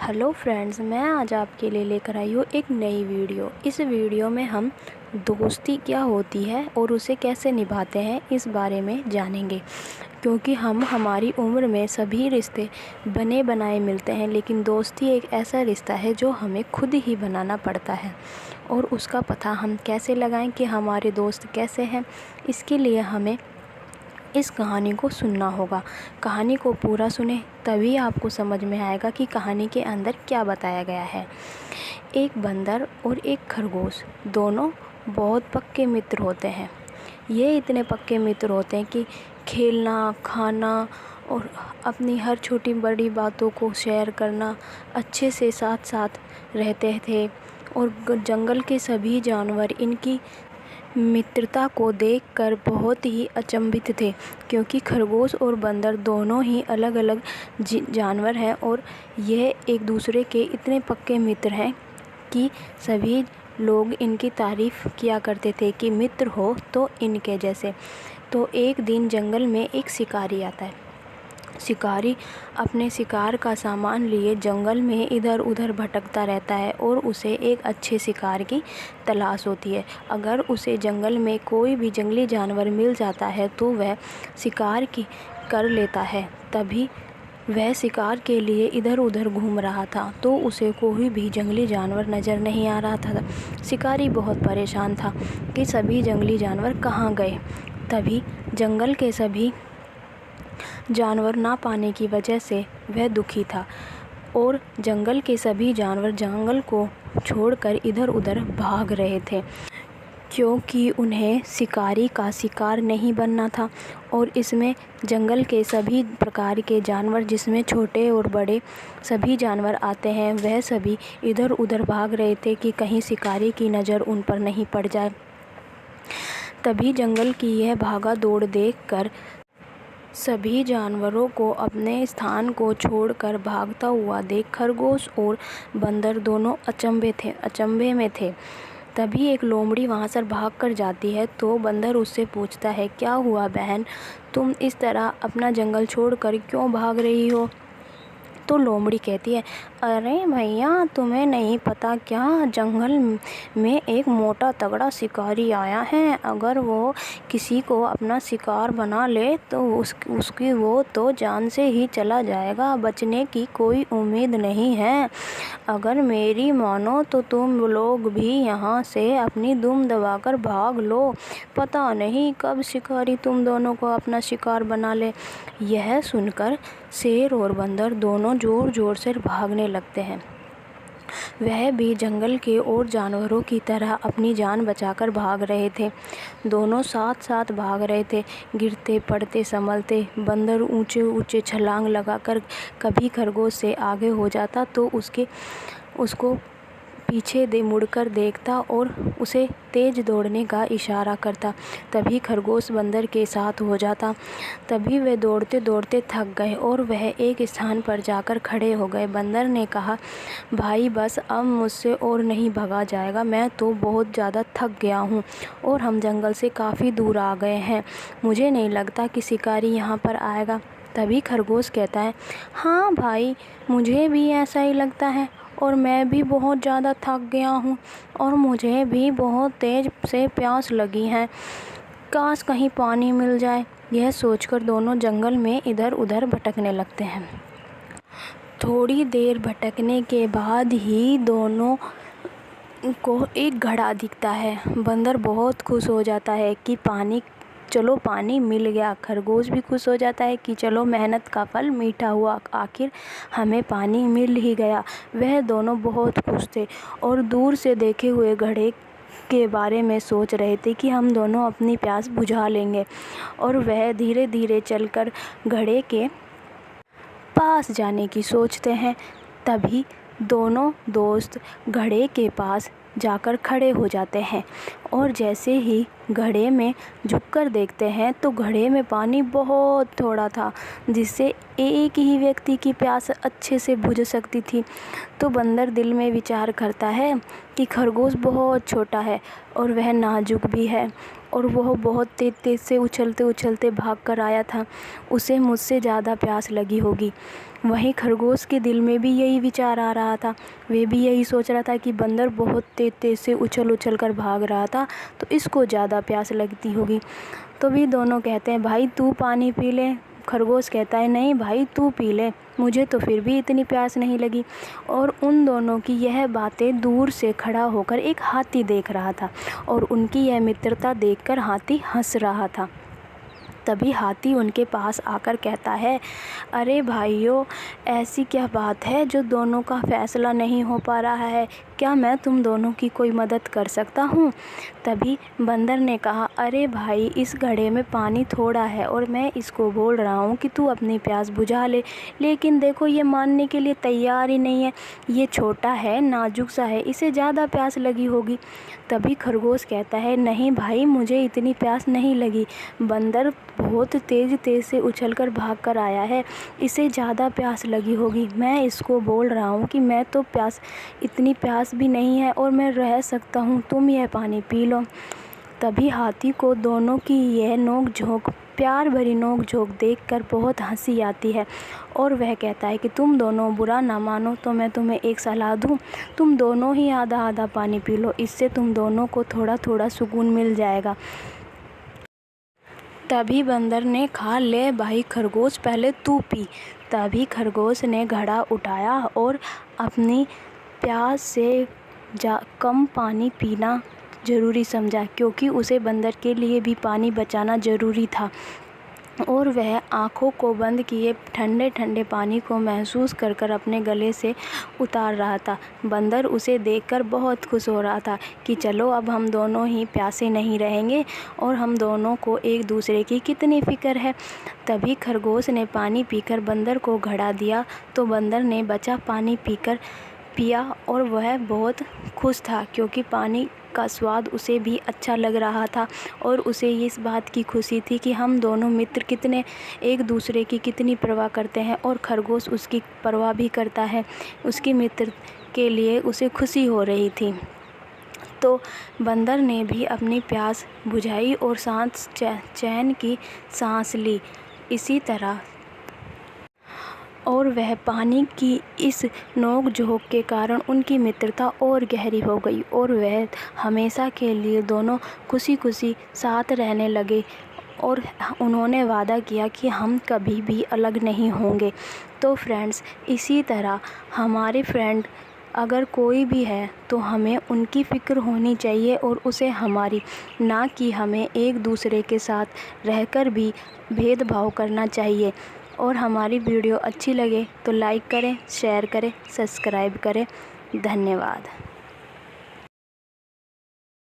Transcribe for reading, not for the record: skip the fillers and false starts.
Hello friends, मैं आज आपके लिए लेकर आई हूँ एक नई वीडियो। इस वीडियो में हम दोस्ती क्या होती है और उसे कैसे निभाते हैं इस बारे में जानेंगे। क्योंकि हम हमारी उम्र में सभी रिश्ते बने बनाए मिलते हैं, लेकिन दोस्ती एक ऐसा रिश्ता है जो हमें खुद ही बनाना पड़ता है। और उसका पता हम कैसे लगाएं कि हमारे दोस्त कैसे हैं, इसके लिए हमें इस कहानी को सुनना होगा। कहानी को पूरा सुने तभी आपको समझ में आएगा कि कहानी के अंदर क्या बताया गया है। एक बंदर और एक खरगोश दोनों बहुत पक्के मित्र होते हैं। ये इतने पक्के मित्र होते हैं कि खेलना, खाना और अपनी हर छोटी बड़ी बातों को शेयर करना, अच्छे से साथ साथ रहते थे। और जंगल के सभी जानवर इनकी मित्रता को देखकर बहुत ही अचंभित थे, क्योंकि खरगोश और बंदर दोनों ही अलग अलग जानवर हैं और यह एक दूसरे के इतने पक्के मित्र हैं कि सभी लोग इनकी तारीफ़ किया करते थे कि मित्र हो तो इनके जैसे। तो एक दिन जंगल में एक शिकारी आता है। शिकारी अपने शिकार का सामान लिए जंगल में इधर उधर भटकता रहता है और उसे एक अच्छे शिकार की तलाश होती है। अगर उसे जंगल में कोई भी जंगली जानवर मिल जाता है तो वह शिकार की कर लेता है। तभी वह शिकार के लिए इधर उधर घूम रहा था तो उसे कोई भी जंगली जानवर नज़र नहीं आ रहा था। शिकारी बहुत परेशान था कि सभी जंगली जानवर कहाँ गए। तभी जंगल के सभी जानवर ना पाने की वजह से वह दुखी था और जंगल के सभी जानवर जंगल को छोड़कर इधर उधर भाग रहे थे, क्योंकि उन्हें शिकारी का शिकार नहीं बनना था। और इसमें जंगल के सभी प्रकार के जानवर, जिसमें छोटे और बड़े सभी जानवर आते हैं, वह सभी इधर उधर भाग रहे थे कि कहीं शिकारी की नज़र उन पर नहीं पड़ जाए। तभी जंगल की यह भागा दौड़ देखकर सभी जानवरों को अपने स्थान को छोड़कर भागता हुआ देख खरगोश और बंदर दोनों अचंभे में थे। तभी एक लोमड़ी वहाँ से भाग कर जाती है तो बंदर उससे पूछता है, क्या हुआ बहन, तुम इस तरह अपना जंगल छोड़कर क्यों भाग रही हो? तो लोमड़ी कहती है, अरे भैया, तुम्हें नहीं पता क्या, जंगल में एक मोटा तगड़ा शिकारी आया है। अगर वो किसी को अपना शिकार बना ले तो उसकी वो तो जान से ही चला जाएगा, बचने की कोई उम्मीद नहीं है। अगर मेरी मानो तो तुम लोग भी यहाँ से अपनी दुम दबाकर भाग लो, पता नहीं कब शिकारी तुम दोनों को अपना शिकार बना ले। यह सुनकर शेर और बंदर दोनों ज़ोर ज़ोर से भागने लगते हैं। वह भी जंगल के और जानवरों की तरह अपनी जान बचाकर भाग रहे थे। दोनों साथ साथ भाग रहे थे, गिरते पड़ते संभलते। बंदर ऊंचे ऊंचे छलांग लगाकर कभी खरगोश से आगे हो जाता तो उसको पीछे मुड़कर देखता और उसे तेज दौड़ने का इशारा करता। तभी खरगोश बंदर के साथ हो जाता। तभी वे दौड़ते दौड़ते थक गए और वह एक स्थान पर जाकर खड़े हो गए। बंदर ने कहा, भाई बस अब मुझसे और नहीं भागा जाएगा, मैं तो बहुत ज़्यादा थक गया हूँ और हम जंगल से काफ़ी दूर आ गए हैं। मुझे नहीं लगता कि शिकारी यहाँ पर आएगा। तभी खरगोश कहता है, हाँ भाई, मुझे भी ऐसा ही लगता है और मैं भी बहुत ज़्यादा थक गया हूँ और मुझे भी बहुत तेज़ से प्यास लगी है, काश कहीं पानी मिल जाए। यह सोचकर दोनों जंगल में इधर उधर भटकने लगते हैं। थोड़ी देर भटकने के बाद ही दोनों को एक घड़ा दिखता है। बंदर बहुत खुश हो जाता है कि चलो पानी मिल गया। खरगोश भी खुश हो जाता है कि चलो मेहनत का फल मीठा हुआ, आखिर हमें पानी मिल ही गया। वह दोनों बहुत खुश थे और दूर से देखे हुए घड़े के बारे में सोच रहे थे कि हम दोनों अपनी प्यास बुझा लेंगे। और वह धीरे धीरे चलकर घड़े के पास जाने की सोचते हैं। तभी दोनों दोस्त घड़े के पास जाकर खड़े हो जाते हैं और जैसे ही घड़े में झुककर देखते हैं तो घड़े में पानी बहुत थोड़ा था, जिससे एक ही व्यक्ति की प्यास अच्छे से बुझ सकती थी। तो बंदर दिल में विचार करता है कि खरगोश बहुत छोटा है और वह नाजुक भी है और वह बहुत तेज तेज से उछलते उछलते भाग कर आया था, उसे मुझसे ज़्यादा प्यास लगी होगी। वहीं खरगोश के दिल में भी यही विचार आ रहा था। वे भी यही सोच रहा था कि बंदर बहुत तेज तेज से उछल उछल कर भाग रहा था तो इसको ज़्यादा प्यास लगती होगी। तो भी दोनों कहते हैं भाई तू पानी पी ले। खरगोश कहता है नहीं भाई तू पी ले, मुझे तो फिर भी इतनी प्यास नहीं लगी। और उन दोनों की यह बातें दूर से खड़ा होकर एक हाथी देख रहा था और उनकी यह मित्रता देखकर हाथी हंस रहा था। तभी हाथी उनके पास आकर कहता है, अरे भाइयों, ऐसी क्या बात है जो दोनों का फैसला नहीं हो पा रहा है? क्या मैं तुम दोनों की कोई मदद कर सकता हूँ? तभी बंदर ने कहा, अरे भाई, इस घड़े में पानी थोड़ा है और मैं इसको बोल रहा हूँ कि तू अपनी प्यास बुझा ले, लेकिन देखो ये मानने के लिए तैयार ही नहीं है। ये छोटा है, नाजुक सा है, इसे ज़्यादा प्यास लगी होगी। तभी खरगोश कहता है, नहीं भाई, मुझे इतनी प्यास नहीं लगी। बंदर बहुत तेज़ से उछलकर भाग कर आया है, इसे ज़्यादा प्यास लगी होगी। मैं इसको बोल रहा हूँ कि मैं तो इतनी प्यास भी नहीं है और मैं रह सकता हूँ, तुम यह पानी पी लो। तभी हाथी को दोनों की यह नोक-झोंक, प्यार भरी नोक-झोंक देखकर बहुत हंसी आती है और वह कहता है कि तुम दोनों बुरा ना मानो तो मैं तुम्हें एक सलाह दूँ, तुम दोनों ही आधा आधा पानी पी लो, इससे तुम दोनों को थोड़ा थोड़ा सुकून मिल जाएगा। तभी बंदर ने कहा, ले भाई खरगोश, पहले तू पी। तभी खरगोश ने घड़ा उठाया और अपनी प्यास से कम पानी पीना ज़रूरी समझा, क्योंकि उसे बंदर के लिए भी पानी बचाना ज़रूरी था। और वह आँखों को बंद किए ठंडे ठंडे पानी को महसूस कर कर अपने गले से उतार रहा था। बंदर उसे देखकर बहुत खुश हो रहा था कि चलो अब हम दोनों ही प्यासे नहीं रहेंगे और हम दोनों को एक दूसरे की कितनी फ़िक्र है। तभी खरगोश ने पानी पीकर बंदर को घड़ा दिया तो बंदर ने बचा पानी पिया और वह बहुत खुश था, क्योंकि पानी का स्वाद उसे भी अच्छा लग रहा था और उसे इस बात की खुशी थी कि हम दोनों मित्र कितने एक दूसरे की कितनी परवाह करते हैं और खरगोश उसकी परवाह भी करता है। उसकी मित्र के लिए उसे खुशी हो रही थी। तो बंदर ने भी अपनी प्यास बुझाई और चैन की सांस ली। इसी तरह और वह पानी की इस नोक-झोंक के कारण उनकी मित्रता और गहरी हो गई और वह हमेशा के लिए दोनों खुशी-खुशी साथ रहने लगे और उन्होंने वादा किया कि हम कभी भी अलग नहीं होंगे। तो फ्रेंड्स, इसी तरह हमारे फ्रेंड अगर कोई भी है तो हमें उनकी फ़िक्र होनी चाहिए और उसे हमारी, ना कि हमें एक दूसरे के साथ रहकर भी भेदभाव करना चाहिए। और हमारी वीडियो अच्छी लगे तो लाइक करें, शेयर करें, सब्सक्राइब करें। धन्यवाद।